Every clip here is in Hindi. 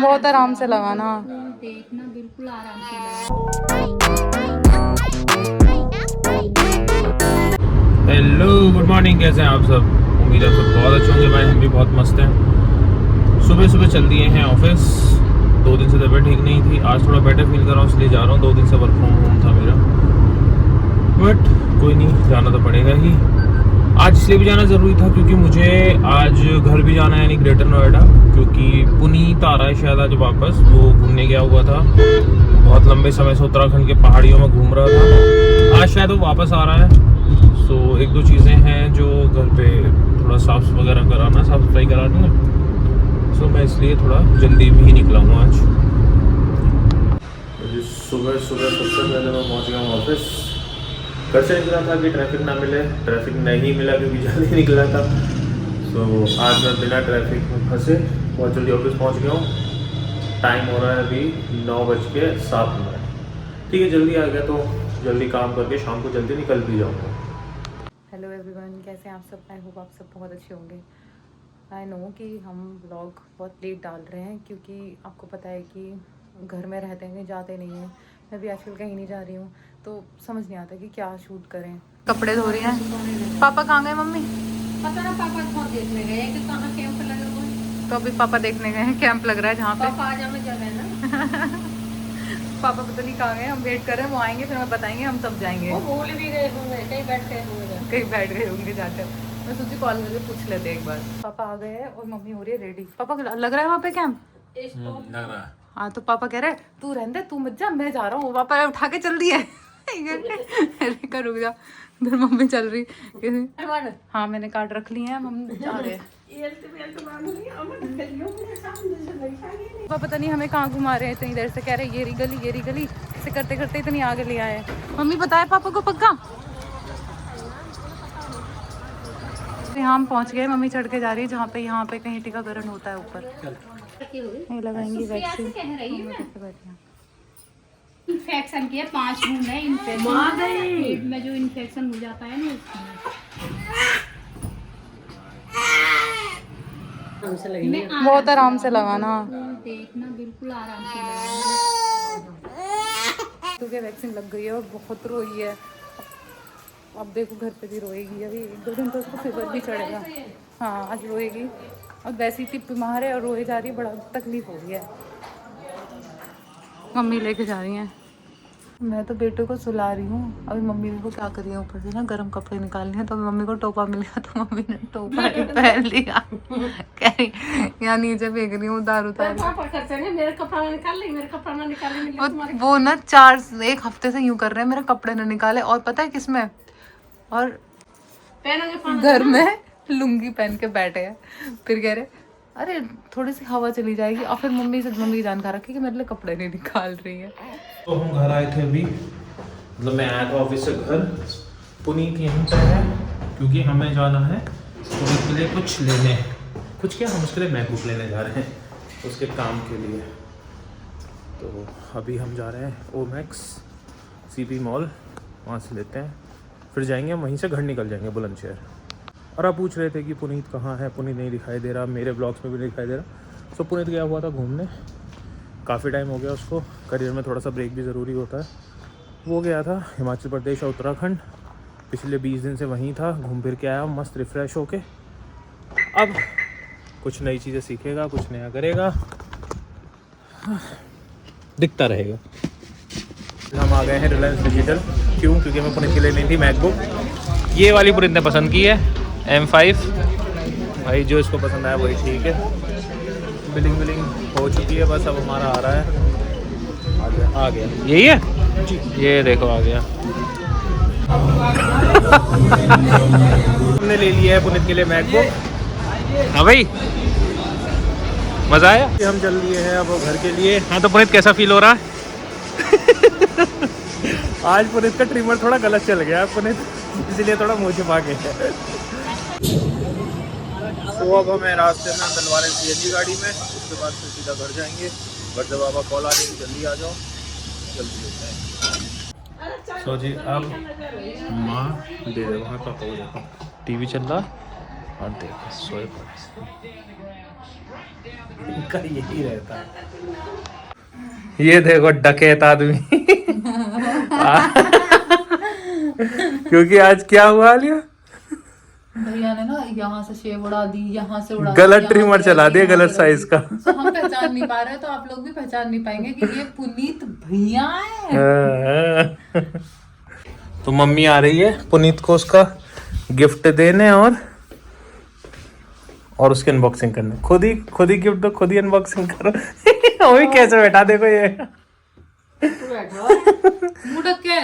बहुत आराम से लगाना, देखना बिल्कुल आराम से लगा। हेलो गुड मॉर्निंग, कैसे हैं आप सब? उम्मीद है आप सब बहुत अच्छे होंगे। भाई हम भी बहुत मस्त हैं। सुबह सुबह चल दिए हैं ऑफिस। 2 दिन से तबीयत ठीक नहीं थी, आज थोड़ा बेटर फील कर रहा हूँ इसलिए जा रहा हूँ। 2 दिन से वर्क फ्रॉम होम था मेरा, बट कोई नहीं, जाना तो पड़ेगा ही। आज इसलिए भी जाना ज़रूरी था क्योंकि मुझे आज घर भी जाना है, यानी ग्रेटर नोएडा, क्योंकि पुनीत आ रहा है शायद आज वापस। वो घूमने गया हुआ था, बहुत लंबे समय से उत्तराखंड के पहाड़ियों में घूम रहा था। आज शायद वो वापस आ रहा है। सो 1-2 चीज़ें हैं जो घर पे थोड़ा साफ वगैरह कराना, साफ सफाई करानी है। सो मैं इसलिए थोड़ा जल्दी भी निकला हूँ आज। सुबह सुबह सबसे पहले मैं पहुँच गया हूँ ऑफिस। घर से निकला था कि ट्रैफिक ना मिले, ट्रैफिक नहीं मिला क्योंकि जल्दी निकला था। सो आज मैं बिना ट्रैफिक में फंसे बहुत जल्दी ऑफिस पहुँच गया हूँ। टाइम हो रहा है अभी 9:07। ठीक है, जल्दी आ गया तो जल्दी काम करके शाम को जल्दी निकल भी जाऊँगा। हेलो एवरीवन, कैसे हैं आप सब? आई होप आप सब बहुत अच्छे होंगे। आई नो कि हम व्लॉग बहुत लेट डाल रहे हैं क्योंकि आपको पता है कि घर में रहते हैं, जाते नहीं हैं। मैं भी आजकल कहीं नहीं जा रही हूँ, तो समझ नहीं आता कि क्या शूट करें। कपड़े धो रही हैं। पापा कहाँ गए? मम्मी पता ना, पापा कौन देखने गए कि कहाँ कैंप लगा हुआ है। तो अभी पापा देखने गए हैं, कैंप लग रहा है जहाँ पे। पापा आ जाने जगह ना। पापा पता नहीं कहाँ गए, हम वेट कर रहे हैं, वो आएंगे फिर हमें बताएंगे, हम सब जाएंगे। वो भूल भी गए होंगे, कहीं बैठ गए होंगे, कहीं बैठ गए होंगे जाकर। मैं सोची कॉल करके पूछ लेते एक बार। पापा आ गए हैं और मम्मी हो रही है रेडी। पापा लग रहा है वहाँ पे कैंप लग रहा है। हाँ, तो पापा कह रहे तू रहने दे, तू मत जा, मैं जा रहा हूँ। पापा उठा के चल दिए। का रुक जा, इधर मम्मी चल रही। हाँ, मैंने कार्ड रख लिए हैं, हम जा रहे हैं। पापा पता नहीं हमें कहाँ घुमा रहे हैं इतनी देर से। कह रहे ये रही गली ऐसे करते करते इतनी आगे ले आए। मम्मी बताए पापा को पक्का। यहाँ हम पहुँच गए, मम्मी चढ़ के जा रही है जहाँ पे, यहाँ पे कहीं टीकाकरण होता है ऊपर। नहीं लगाएंगी वैक्सीन। इन्फेक्शन किया 5 रूम है, इन्फेक्शन में जो इन्फेक्शन हो जाता है ना उसमें। बहुत आराम से लगाना, देखना बिल्कुल आराम से लगा। क्योंकि वैक्सीन लग गई है और बहुत रोई है। अब देखो घर पे भी रोएगी, अभी 1-2 दिन तो उसको फीवर भी चढ़ेगा। हाँ, आज रोएगी और वैसे ही बीमार है और रोए जा रही है, बड़ा तकलीफ हो रही है। मम्मी लेके जा रही हैं। मैं तो बेटे को सुला रही हूँ। अभी मम्मी को क्या करी है, ऊपर से ना गर्म कपड़े निकालने हैं, तो अभी मम्मी को टोपा मिल गया तो मम्मी ने टोपा ही पहन लिया। कह रही यहाँ नीचे फेंक रही हूँ उतार। मेरे कपड़ा निकाल ले, मेरे कपड़ा ना निकाले। वो ना 1 हफ्ते से यूँ कर रहे हैं, मेरे कपड़े ना निकाले। और पता है किसमें, और घर में लुंगी पहन के बैठे हैं। फिर कह रहे अरे थोड़ी सी हवा चली जाएगी, और फिर मम्मी जान खा रखी कि मेरे लिए कपड़े नहीं निकाल रही है। तो हम घर आए थे अभी, मतलब मैं आया था ऑफिस से घर। पुनीत यहीं पर है क्योंकि हमें जाना है पुनीत के लिए कुछ लेने। कुछ क्या, हम उसके लिए मैकबुक लेने जा रहे हैं उसके काम के लिए। तो अभी हम जा रहे हैं ओमैक्स सीपी मॉल, वहाँ से लेते हैं, फिर जाएंगे, वहीं से घर निकल जाएंगे बुलंदशहर। और आप पूछ रहे थे कि पुनीत कहाँ है, पुनीत नहीं दिखाई दे रहा, मेरे ब्लॉग्स में भी नहीं दिखाई दे रहा। सो पुनीत गया हुआ था घूमने, काफ़ी टाइम हो गया उसको। करियर में थोड़ा सा ब्रेक भी ज़रूरी होता है। वो गया था हिमाचल प्रदेश और उत्तराखंड, पिछले 20 दिन से वहीं था, घूम फिर के आया मस्त रिफ़्रेश होके। अब कुछ नई चीज़ें सीखेगा, कुछ नया करेगा, दिखता रहेगा। हम आ गए हैं रिलायंस डिजिटल। क्यों? क्योंकि हमें पुनीत के लिए नहीं थी मैकबुक। ये वाली पुनीत ने पसंद की है, M5। भाई जो इसको पसंद आया वही ठीक है। बिलिंग हो चुकी है, बस अब हमारा आ रहा है। आ गया यही है, ये देखो आ गया। हमने ले लिया है पुनीत के लिए मैकबुक। हाँ भाई, मज़ा आया। हम चल लिए हैं अब घर के लिए। हाँ तो पुनीत कैसा फील हो रहा है? आज पुनीत का ट्रिमर थोड़ा गलत चल गया है पुनीत, इसलिए थोड़ा मुँह छिपा के है। तो अब हमें रास्ते में डलवा रहे CNG गाड़ी में, उसके बाद फिर सीधा घर जाएंगे। बट जब बाबा कॉल आ रही है जल्दी आ जाओ, जल्दी होता है। सो जी अब माँ दे रहे वहाँ पापा को देखो, TV चल रहा, और देखो सोए पड़े इनका यही रहता है। ये देखो डकैत आदमी क्योंकि आज क्या हुआ लिया, भैया ने ना यहाँ से सेब उड़ा दी, यहाँ से उड़ा गलत दी, ट्रिमर चला दिया, गलत साइज का। तो हम पहचान नहीं पा रहे, तो आप लोग भी पहचान नहीं पाएंगे कि ये पुनीत भैया है। तो मम्मी आ रही है पुनीत को उसका गिफ्ट देने और उसकी अनबॉक्सिंग करने। खुद ही गिफ्ट दो, खुद ही अनबॉक्सिंग करो। वो भी कैसे बैठा देखो ये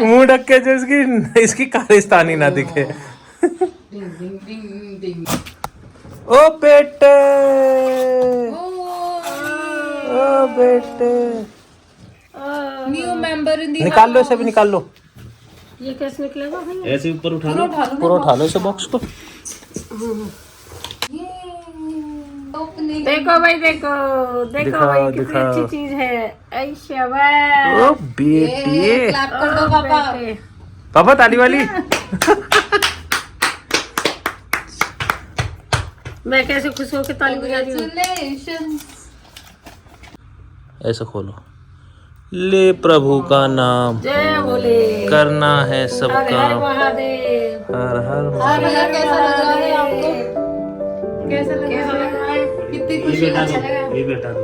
मुंह ढक के, जो इसकी कारिस्तानी ना दिखे। ओ बेटे, ओ बेटे, न्यू मेंबर इन दी। निकाल लो इसे भी, निकाल लो। ये कैसे निकलेगा भैया? ऐसे ऊपर उठा लो, पूरा उठा लो इसे बॉक्स को। देखो भाई, देखो देखो दिखाओ, भाई, कितनी दिखाओ। अच्छी चीज है। ऐ शाबाश। ओ बेटी, क्लैप कर दो पापा। बेटे। पापा ताली वाली। मैं कैसे खुश होकर ताली बजा रही हूँ। Congratulations। ऐसे खोलो। ले प्रभु का नाम, जय बोले, करना है सब हर हर काम। महादेव। हर हर भैया कैसा लग रहा है आपको? कैसा लग कैसा रहा लग रहा है? है? कितनी खुशी, अच्छा लगा? ये बेटा दो।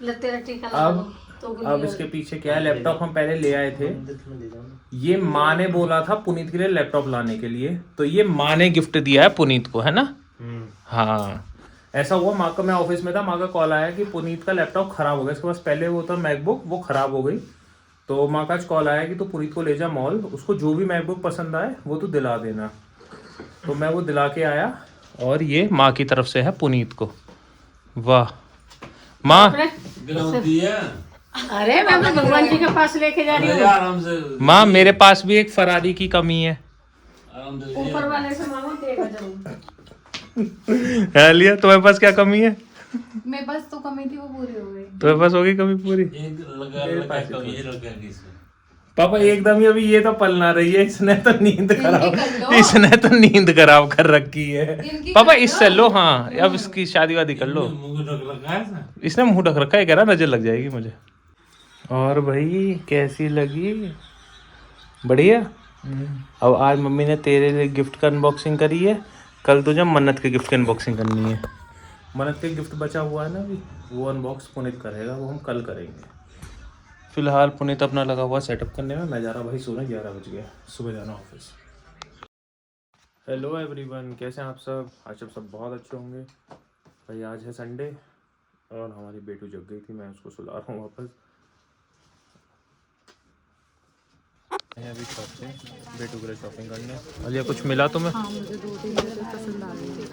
ये तेरा टीका लगा दो, तो अब इसके पीछे क्या है, लैपटॉप हम पहले ले आए थे। ये माँ ने बोला था पुनीत के लिए लैपटॉप लाने के लिए, तो ये माँ ने गिफ्ट दिया है पुनीत को, है ना। हाँ, ऐसा हुआ, माँ का, मैं ऑफिस में था, माँ का कॉल आया कि पुनीत का लैपटॉप खराब हो गया। इसके पास पहले वो था मैकबुक, वो खराब हो गई। तो माँ का आज कॉल आया कि तू पुनीत को ले जा मॉल, उसको जो भी मैकबुक पसंद आए वो तू दिला देना। तो मैं वो दिला के आया, और ये माँ की तरफ से है पुनीत को। वाह माँ। अरे मैं तो भगवान जी के पास लेके जा रही हूँ। माँ मेरे पास भी एक फरारी की कमी है। ऊपर वाले से मांगो, देगा जरूर। लिया, तुम्हारे पास क्या कमी है? मेरे पास तो कमी थी, वो पूरी हो गई। तुम्हारे पास होगी कमी पूरी? पापा एकदम ही अभी ये तो पल ना रही है, इसने तो नींद खराब कर रखी है। पापा इससे लो, हाँ अब इसकी शादी वादी कर लो। इसने मुंह ढक रखा है, कह रहा नजर लग जाएगी मुझे। और भाई कैसी लगी? बढ़िया। अब आज मम्मी ने तेरे लिए गिफ्ट का अनबॉक्सिंग करी है, कल तुझे मन्नत के गिफ्ट की अनबॉक्सिंग करनी है। मन्नत के गिफ्ट बचा हुआ है ना अभी, वो अनबॉक्स पुनीत करेगा, वो हम कल करेंगे। फिलहाल पुनीत अपना लगा हुआ सेटअप करने में, मैं जा रहा भाई सोने, 11 बज गया, सुबह जाना ऑफिस। हेलो एवरीवन, कैसे हैं आप सब? आज सब बहुत अच्छे होंगे। भाई आज है संडे और हमारी बेटू जग गई थी, मैं उसको सुला रहा हूँ वापस। अभी शॉप से बेटू के लिए शॉपिंग करने। अलिया कुछ मिला तुम्हें? हाँ, मुझे 2-3 ड्रेसेस पसंद आ रही है।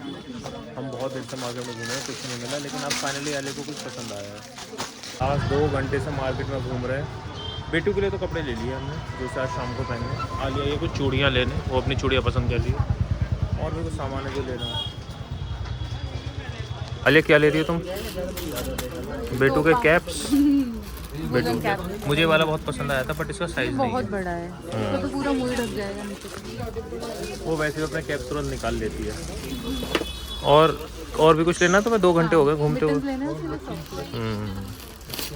हम बहुत देर से मार्केट में घूमे, कुछ नहीं मिला, लेकिन अब फाइनली अलिया को कुछ पसंद आया है। आज 2 घंटे से मार्केट में घूम रहे हैं। बेटू के लिए तो कपड़े ले लिए हमने, जो आज शाम को पहने। आलिया ये कुछ चूड़ियाँ लेने, वो अपनी चूड़ियाँ पसंद कर ली, और भी कुछ सामान है जो लेना है। आलिया क्या ले रही हो तुम? बेटू के कैप्स। बेटू मुझे वाला बहुत पसंद आया था, बट इसका साइज नहीं बहुत है। बड़ा है, इसको तो पूरा मुंह ढक जाएगा नीचे से। वो वैसे अपने कैप्स तुरंत निकाल लेती है। और भी कुछ लेना तो मैं 2 घंटे हो गए घूमते हुए। लेना है उसमें सब।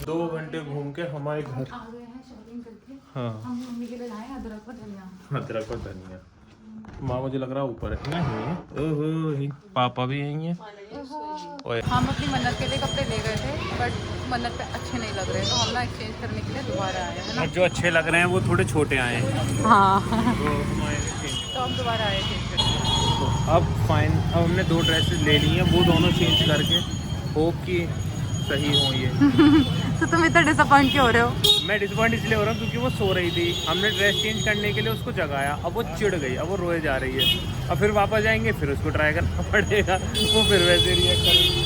2 घंटे घूम के हमारे घर आ गए हैं शॉपिंग करके। हाँ हम मम्मी के लिए लाए अदरक और धनिया। अदरक और धनिया। माँ मुझे लग रहा है ऊपर है। नहीं, ओहो पापा भी यहीं हैं। ओए हम अपनी मन्नत के लिए कपड़े ले गए थे, बट मन्नत पे अच्छे नहीं लग रहे, तो हम ना एक्सचेंज करने के लिए दोबारा आए हैं ना। जो अच्छे लग रहे हैं वो थोड़े छोटे आए हैं, हाँ, तो तो हम दोबारा आए चेंज करके। अब हमने 2 ड्रेसेस ले ली हैं, वो दोनों चेंज करके होप कि सही हो ये। तो तुम इतना डिसअपॉइंट क्यों हो रहे हो? मैं डिसअपॉइंट इसलिए हो रहा हूँ क्योंकि वो सो रही थी, हमने ड्रेस चेंज करने के लिए उसको जगाया, अब वो चिढ़ गई, अब वो रोए जा रही है। अब फिर वापस जाएंगे, फिर उसको ट्राई करना पड़ेगा, वो फिर वैसे रिएक्ट करेगी।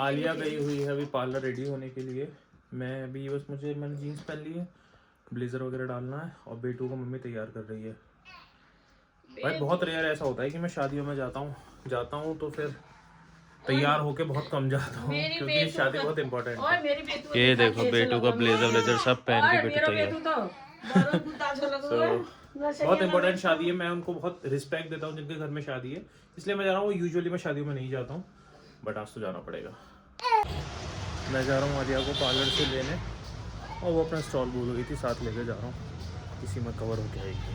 आलिया गई हुई है अभी पार्लर रेडी होने के लिए। मैं अभी बस मैंने जीन्स पहन ली है, ब्लेजर वगैरह डालना है और बेटू को मम्मी तैयार कर रही है। भाई बहुत रेयर ऐसा होता है कि मैं शादियों में जाता हूँ तो फिर तैयार होके बहुत कम जाता हूँ, क्योंकि शादी बहुत इम्पोर्टेंट है। ये देखो बेटू का ब्लेजर सब पहन के बेटू तैयार। बहुत इम्पोर्टेंट शादी है, मैं उनको बहुत रिस्पेक्ट देता हूँ जिनके घर में शादी है, इसलिए मैं जा रहा हूँ। यूजुअली मैं शादियों में नहीं जाता हूँ, बट आज तो जाना पड़ेगा। मैं जा रहा हूँ आलिया को पार्लर से लेने, और वो अपना स्टॉल भूल गई थी, साथ लेके जा रहा हूँ, इसी में कवर होके आएगी।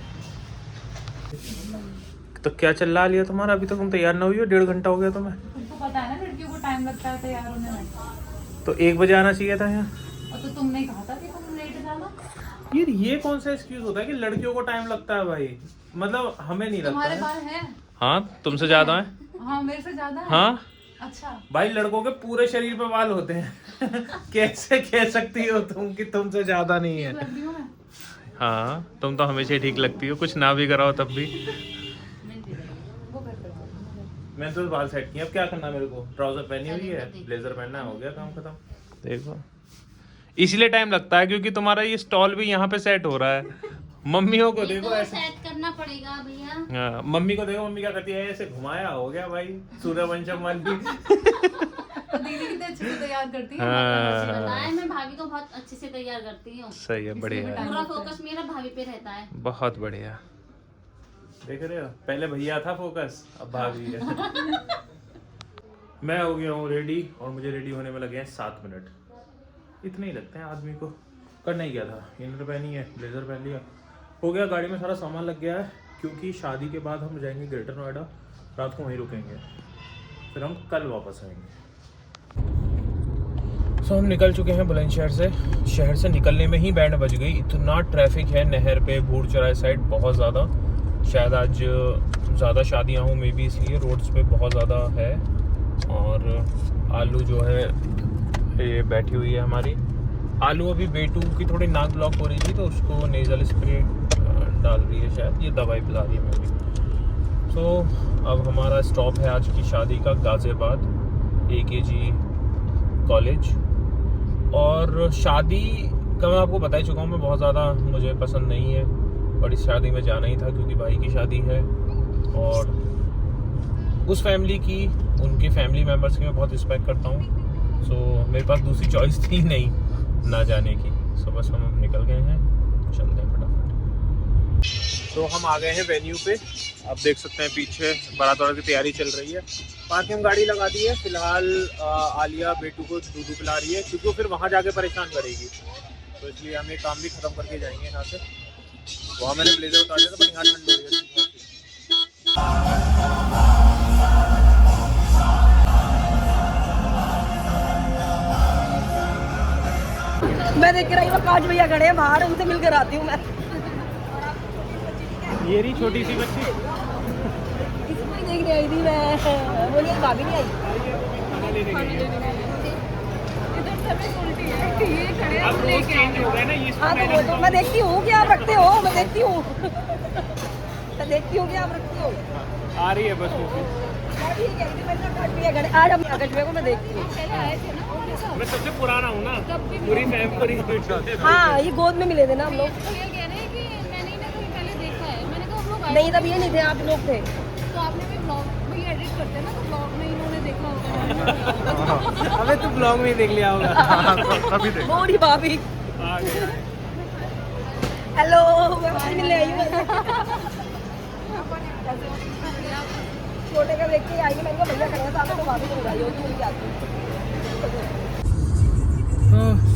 तो क्या चल रहा लिया तुम्हारा? अभी तक तुम तैयार ना हुई हो, 1.5 घंटा हो गया तुम्हें। तुमको पता है ना लड़कियों को टाइम लगता है तैयार होने में। तो 1 बजे आना चाहिए था यहाँ। और तो तुमने कहा था कि तुम लेट जाना। ये कौन सा एक्सक्यूज होता है कि लड़कियों को टाइम लगता है भाई? मतलब हमें नहीं लगता तुम्हारे है। बाल हैं? हाँ तुमसे ज्यादा है। हाँ मेरे से ज्यादा है। हाँ अच्छा भाई, लड़कों के पूरे शरीर पे बाल होते हैं। कैसे कह सकती हो तुम कि तुमसे ज्यादा नहीं है? लग रही हूँ मैं? हाँ तुम तो हमेशा ही ठीक लगती हो, कुछ ना भी कराओ तब भी। वो करते हो। मैंने तो बाल सेट किए, अब क्या करना मेरे को? ट्राउजर पहनी हुई है, ब्लेजर पहनना, हो गया काम खत्म। देखो इसलिए टाइम लगता है क्योंकि तुम्हारा ये स्टॉल भी यहाँ पे सेट हो रहा है। मम्मियों को देखो ऐसे सेट करना पड़ेगा भैया। हाँ, मम्मी को देखो, मम्मी क्या करती है, ऐसे घुमाया, हो गया भाई, सूर्यवंशम वाली। दीदी कितने अच्छे से तैयार करती है। हाँ। मैं भाभी को बहुत अच्छे से तैयार करती हूँ। सही है, बढ़िया। पूरा फोकस मेरा भाभी पे रहता है। बहुत बढ़िया। देख रहे हो, पहले भैया था फोकस, अब भाभी है। मैं हो गया हूँ रेडी, और मुझे रेडी होने में लगे हैं 7 मिनट। इतने ही लगते हैं आदमी को। करना ही क्या था, इनर पहनी है, ब्लेजर पहन लिया, हो गया। गाड़ी में सारा सामान लग गया है, क्योंकि शादी के बाद हम जाएंगे ग्रेटर नोएडा, रात को वहीं रुकेंगे, फिर हम कल वापस आएंगे। हम निकल चुके हैं बुलंदशहर से। शहर से निकलने में ही बैंड बज गई, इतना ट्रैफिक है नहर पे, बूढ़ चौराहे साइड बहुत ज़्यादा। शायद आज ज़्यादा शादियाँ हों मे बी, इसलिए रोड्स पे बहुत ज़्यादा है। और आलू जो है ये बैठी हुई है हमारी। आलू अभी बेटू की थोड़ी नाक ब्लॉक हो रही थी, तो उसको नेज़ल स्प्रे डाल रही है, शायद ये दवाई पिला रही है मेरी। तो अब हमारा स्टॉप है आज की शादी का गाज़ियाबाद AKG कॉलेज। और शादी का मैं आपको बता ही चुका हूँ, मैं बहुत ज़्यादा मुझे पसंद नहीं है, और इस शादी में जाना ही था क्योंकि भाई की शादी है, और उस फैमिली की, उनके फैमिली मेम्बर्स की मैं बहुत रिस्पेक्ट करता हूँ। सो मेरे पास दूसरी चॉइस थी नहीं ना जाने की। सो बस हम निकल गए हैं, चलते हैं फटाफट। तो हम आ गए हैं वेन्यू पे। आप देख सकते हैं पीछे बारात वारात की तैयारी चल रही है। पार्किंग गाड़ी लगा दी है। फिलहाल आलिया बेटू को दूध पिला रही है, क्योंकि वो फिर वहाँ जाके परेशान करेगी, तो इसलिए हम ये काम भी खत्म करके जाएंगे यहाँ से। वहाँ मैंने ब्लेजर उतार दिया था, पर यहाँ ठंड हो गई है। मैं देख रही हूँ 5 भैया खड़े हैं बाहर, उनसे मिलकर आती हूँ मैं। ये रही छोटी सी बच्ची, इसको ही देखने आई थी मैं। बोलिए भाभी नहीं आई। अब रोज चेंज हो गए ना ये। हाँ तो वो तो मैं देखती हूँ कि आप रखते हो, मैं देखती हूँ मैं देखती हूँ कि आप रखती हो। आ रही है बस वो। ठीक है, आज हम कछुए को मैं देखती हूँ। मैं सबसे पुराना हूँ ना, पूरी फैमिली। हाँ ये गोद में मिले थे ना हम लोग। नहीं तब ये नहीं थे, आप लोग थे। तो आपने भी ब्लॉग भी एडिट करते हैं ना, तो ब्लॉग में इन्होंने देखा होगा। अबे तू ब्लॉग में ही देख लिया होगा। अभी देख। बूढ़ी भाभी आ गए। हेलो, मैं आपसे मिलने आई हूँ। छोटे का देख के आई, मैंने कहा भैया खड़े साथ, तो भाभी को बुलाई होगी, मुझे आती।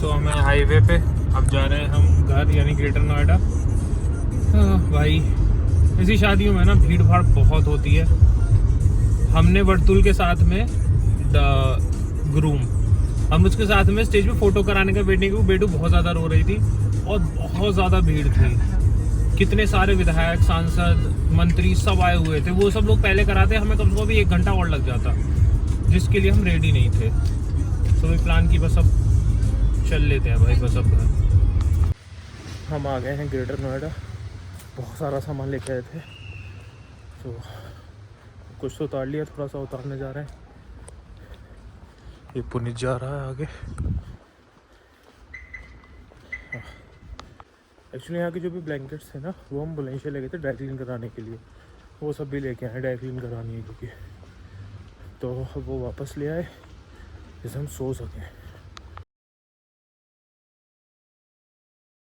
तो हमें हाईवे पे अब जा रहे हैं हम घर, यानी ग्रेटर नोएडा। भाई ऐसी शादियों में ना भीड़ भाड़ बहुत होती है। हमने वर्तुल के साथ में ग्रूम, हम उसके साथ में स्टेज पे फोटो कराने का वेटिंग की। बेटू बहुत ज़्यादा रो रही थी और बहुत ज़्यादा भीड़ थी। कितने सारे विधायक, सांसद, मंत्री सब आए हुए थे। वो सब लोग पहले कराते, हमें कम से कम भी 1 घंटा और लग जाता, जिसके लिए हम रेडी नहीं थे। तो भी प्लान की बस अब चल लेते हैं भाई बस अब घर। हम आ गए हैं ग्रेटर नोएडा, बहुत सारा सामान लेके आए थे तो कुछ तो उतार लिया, थोड़ा सा उतारने जा रहे हैं। ये पुनीत जा रहा है आगे। एक्चुअली यहाँ के जो भी ब्लैंकेट्स थे ना वो हम बुलंदशहर ले गए थे ड्राई क्लीन कराने के लिए, वो सब भी लेके आए ड्राई क्लीन करानी है क्योंकि, तो वो वापस ले आए जिससे हम सो सकें।